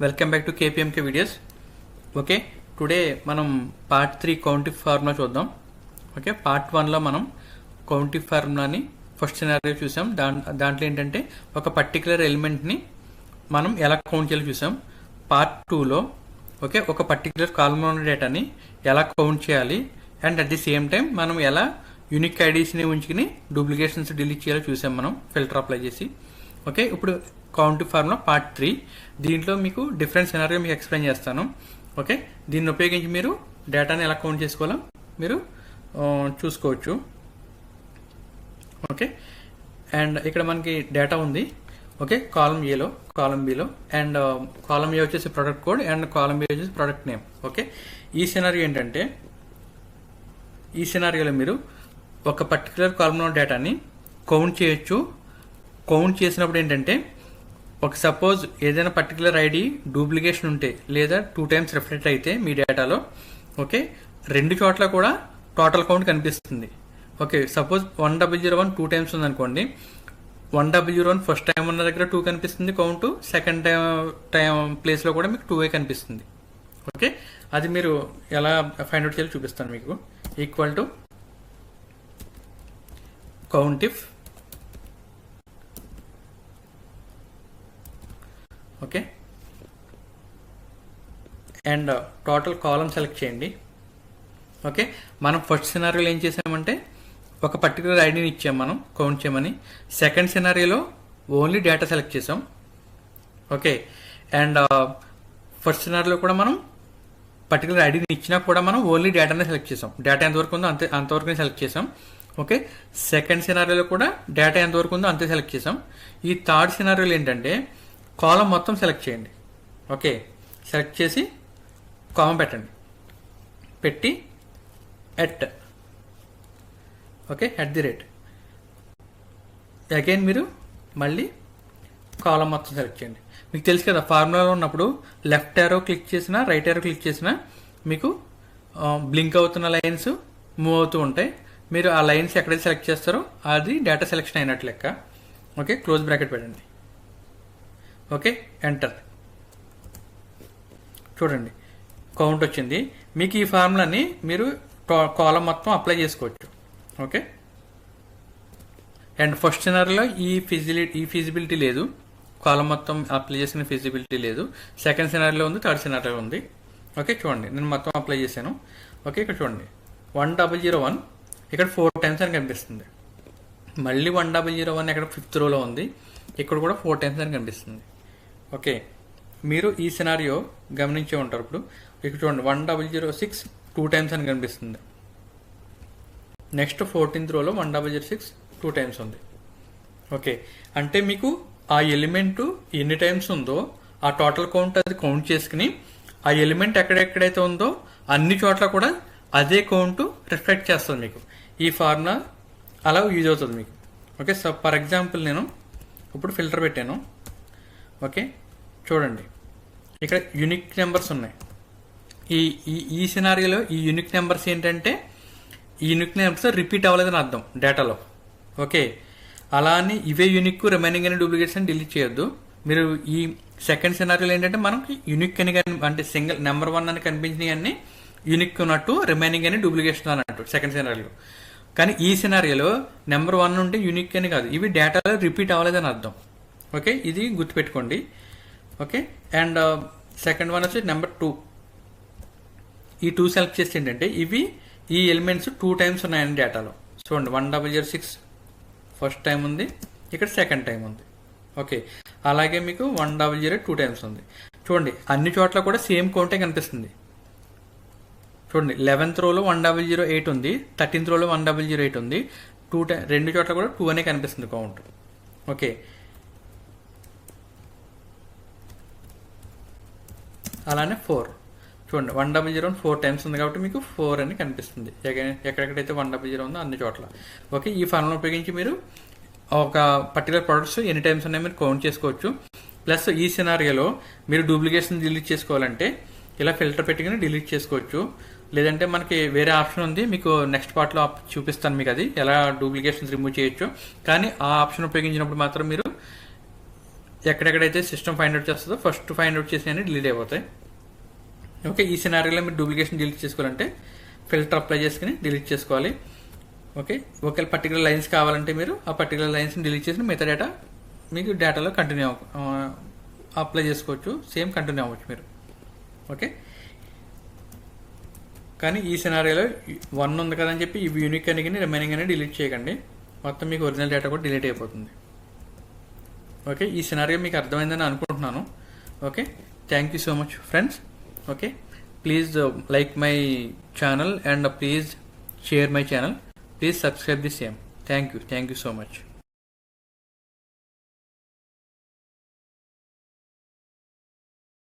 Welcome back to KPMK videos. Okay, today మనం part 3 countif formula చూద్దాం. Okay, part 1లో మనం కౌంటిఫ్ ఫార్ములాని ఫస్ట్ సినారియో చూసాం. దాంట్లో ఏంటంటే ఒక పర్టికులర్ ఎలిమెంట్ని మనం ఎలా కౌంట్ చేయాలో చూసాం. పార్ట్ 2లో ఓకే ఒక పర్టికులర్ కాలంలో ఉన్న డేటాని ఎలా కౌంట్ చేయాలి and at the same time మనం ఎలా యూనిక్ ఐడీస్ని ఉంచుకుని డూప్లికేషన్స్ డిలీట్ చేయాలో చూసాం మనం ఫిల్టర్ అప్లై చేసి. ఓకే, ఇప్పుడు కౌంటిఫ్ ఫార్ములా పార్ట్ 3 దీంట్లో మీకు డిఫరెంట్ సినారియో మీకు ఎక్స్ప్లెయిన్ చేస్తాను. ఓకే, దీన్ని ఉపయోగించి మీరు డేటాని ఎలా కౌంట్ చేసుకోవాలో మీరు చూసుకోవచ్చు. ఓకే, అండ్ ఇక్కడ మనకి డేటా ఉంది. ఓకే, కాలం ఏలో కాలం బిలో అండ్ కాలం ఏ వచ్చేసి product code and column B వచ్చేసి ప్రొడక్ట్ నేమ్. ఓకే, ఈ సినారియో ఏంటంటే ఈ సినారియోలో మీరు ఒక పర్టికులర్ కాలంలో డేటాని కౌంట్ చేయొచ్చు. కౌంట్ చేసినప్పుడు ఏంటంటే ఒక సపోజ్ ఏదైనా పర్టికులర్ ఐడి డూప్లికేషన్ ఉంటే లేదా 2 టైమ్స్ రిఫ్లెక్ట్ అయితే మీ డేటాలో ఓకే రెండు చోట్ల కూడా టోటల్ కౌంట్ కనిపిస్తుంది. ఓకే, సపోజ్ 1001 2 టైమ్స్ ఉందనుకోండి, 1001 ఫస్ట్ టైం ఉన్న దగ్గర 2 కనిపిస్తుంది కౌంట్, సెకండ్ టైం ప్లేస్లో కూడా మీకు 2 కనిపిస్తుంది. ఓకే, అది మీరు ఎలా ఫైండ్ అవుట్ చేయాలో చూపిస్తాను మీకు. Equal to countif okay and total column select చేయండి. ఓకే, మనం ఫస్ట్ సినారియోలో ఏం చేసామంటే ఒక పర్టికులర్ ఐడిని ఇచ్చాం మనం కౌంట్ చేయమని. సెకండ్ సినారియోలో ఓన్లీ డేటా సెలెక్ట్ చేసాం. ఓకే, అండ్ ఫస్ట్ సినారియోలో కూడా మనం పర్టికులర్ ఐడిని ఇచ్చినా కూడా మనం ఓన్లీ డేటానే సెలెక్ట్ చేసాం. డేటా ఎంతవరకు ఉందో అంతవరకు సెలెక్ట్ చేసాం. ఓకే, సెకండ్ సినారియోలో కూడా డేటా ఎంతవరకు ఉందో అంతే సెలెక్ట్ చేసాం. ఈ థర్డ్ సినారియోలో ఏంటంటే కాలం మొత్తం సెలెక్ట్ చేయండి. ఓకే, సెలెక్ట్ చేసి కామా పెట్టండి, పెట్టి at okay at the rate again మీరు మళ్ళీ కాలం మొత్తం సెలెక్ట్ చేయండి. మీకు తెలుసు కదా ఫార్ములాలో ఉన్నప్పుడు లెఫ్ట్ యారో క్లిక్ చేసినా రైట్ యారో క్లిక్ చేసినా మీకు బ్లింక్ అవుతున్న లైన్స్ మూవ్ అవుతూ ఉంటాయి. మీరు ఆ లైన్స్ ఎక్కడైతే సెలెక్ట్ చేస్తారో అది డేటా సెలెక్షన్ అయినట్లు లెక్క. ఓకే, క్లోజ్ బ్రాకెట్ పెట్టండి. Okay, enter. చూడండి కౌంట్ వచ్చింది. మీకు ఈ ఫార్ములాని మీరు కాలం మొత్తం అప్లై చేసుకోవచ్చు. ఓకే, అండ్ ఫస్ట్ సినారియోలో ఈ ఫిజిబిలిటీ లేదు, కాలం మొత్తం అప్లై చేసిన ఫిజిబిలిటీ లేదు. సెకండ్ సినారియోలో ఉంది, థర్డ్ సినారియోలో ఉంది. ఓకే, చూడండి నేను మొత్తం అప్లై చేశాను. ఓకే, ఇక్కడ చూడండి 1001 ఇక్కడ 4 టైమ్స్ అని కనిపిస్తుంది. మళ్ళీ 1001 ఇక్కడ 5th రోలో ఉంది, ఇక్కడ కూడా 4 టైమ్స్ అని కనిపిస్తుంది. ఓకే, మీరు ఈ సినారియో గమనించే ఉంటారు. ఇప్పుడు ఇక్కడ చూడండి 1006 2 టైమ్స్ అని కనిపిస్తుంది. నెక్స్ట్ 14th రోలో 1006 2 టైమ్స్ ఉంది. ఓకే, అంటే మీకు ఆ ఎలిమెంట్ ఎన్ని టైమ్స్ ఉందో ఆ టోటల్ కౌంట్ అది కౌంట్ చేసుకుని ఆ ఎలిమెంట్ ఎక్కడెక్కడైతే ఉందో అన్ని చోట్ల కూడా అదే కౌంట్ రిఫ్లెక్ట్ చేస్తుంది మీకు. ఈ ఫార్ములా అలా యూజ్ అవుతుంది మీకు. ఓకే, సో ఫర్ ఎగ్జాంపుల్ నేను ఇప్పుడు ఫిల్టర్ పెట్టాను. ఓకే, చూడండి ఇక్కడ యూనిక్ నెంబర్స్ ఉన్నాయి. ఈ సినారియోలో ఈ యూనిక్ నెంబర్స్ ఏంటంటే ఈ యూనిక్ నెంబర్స్ రిపీట్ అవ్వలేదని అర్థం డేటాలో. ఓకే, అలా అని ఇవే యూనిక్ రిమైనింగ్ అని డూప్లికేట్స్ అని డిలీట్ చేయొద్దు. మీరు ఈ సెకండ్ సినారియోలో ఏంటంటే మనకి యూనిక్ అని అంటే సింగిల్ నెంబర్ 1 అని కనిపించినవి అన్ని యూనిక్ ఉన్నట్టు, రిమైనింగ్ అని డూప్లికేషన్ అన్నట్టు సెకండ్ సినారియోలో. కానీ ఈ సినారియోలో నెంబర్ 1 ఉంటే యూనిక్ అని కాదు, ఇవి డేటాలో రిపీట్ అవ్వలేదని అర్థం. ఓకే, ఇది గుర్తుపెట్టుకోండి. ఓకే, అండ్ సెకండ్ వన్ వచ్చి నెంబర్ 2. ఈ 2 సెలెక్ట్ చేస్తే ఏంటంటే ఇవి ఈ ఎలిమెంట్స్ 2 టైమ్స్ ఉన్నాయని డేటాలో. చూడండి 1006 ఫస్ట్ టైం ఉంది, ఇక్కడ సెకండ్ టైం ఉంది. ఓకే, అలాగే మీకు 1002 2 టైమ్స్ ఉంది. చూడండి అన్ని చోట్ల కూడా సేమ్ కౌంటే కనిపిస్తుంది. చూడండి 11th రోలో 1008 ఉంది, 13th రోలో 1008 ఉంది. రెండు చోట్ల కూడా 2 అనే కనిపిస్తుంది కౌంట్. ఓకే, అలానే 4 చూడండి 1001 4 టైమ్స్ ఉంది కాబట్టి మీకు 4 అని కనిపిస్తుంది ఎక్కడెక్కడైతే 1001 ఉందో అన్ని చోట్ల. ఓకే, ఈ ఫార్ములా ఉపయోగించి మీరు ఒక పర్టికులర్ ప్రొడక్ట్స్ ఎన్ని టైమ్స్ ఉన్నాయో మీరు కౌంట్ చేసుకోవచ్చు. ప్లస్ ఈ సినారియోలో మీరు డూప్లికేషన్ డిలీట్ చేసుకోవాలంటే ఇలా ఫిల్టర్ పెట్టుకుని డిలీట్ చేసుకోవచ్చు. లేదంటే మనకి వేరే ఆప్షన్ ఉంది, మీకు నెక్స్ట్ పార్ట్లో చూపిస్తాను మీకు అది ఎలా డూప్లికేషన్స్ రిమూవ్ చేయొచ్చు. కానీ ఆ ఆప్షన్ ఉపయోగించినప్పుడు మాత్రం మీరు ఎక్కడెక్కడైతే సిస్టమ్ ఫైండ్ అవుట్ చేస్తుందో ఫస్ట్ ఫైండ్ అవుట్ చేసినవి డిలీట్ అయిపోతాయి. ఓకే, ఈ సినారీలో మీరు డూప్లికేషన్ డిలీట్ చేసుకోవాలంటే ఫిల్టర్ అప్లై చేసుకుని డిలీట్ చేసుకోవాలి. ఓకే, ఒకవేళ పర్టికులర్ లైన్స్ కావాలంటే మీరు ఆ పర్టికులర్ లైన్స్ని డిలీట్ చేసి మిగతా డేటా మీకు డేటాలో కంటిన్యూ అప్లై చేసుకోవచ్చు, సేమ్ కంటిన్యూ అవ్వచ్చు మీరు. ఓకే, కానీ ఈ సినారీలో 1 ఉంది కదని చెప్పి ఇవి యూనిక్ అని రిమైనింగ్ అని డిలీట్ చేయకండి, మొత్తం మీకు ఒరిజినల్ డేటా కూడా డిలీట్ అయిపోతుంది. ఓకే, ఈ సినారియో మీకు అర్థమైందని అనుకుంటున్నాను. Okay, thank you so much friends. Okay, please like my channel and please share my channel. Please subscribe the same. Thank you so much.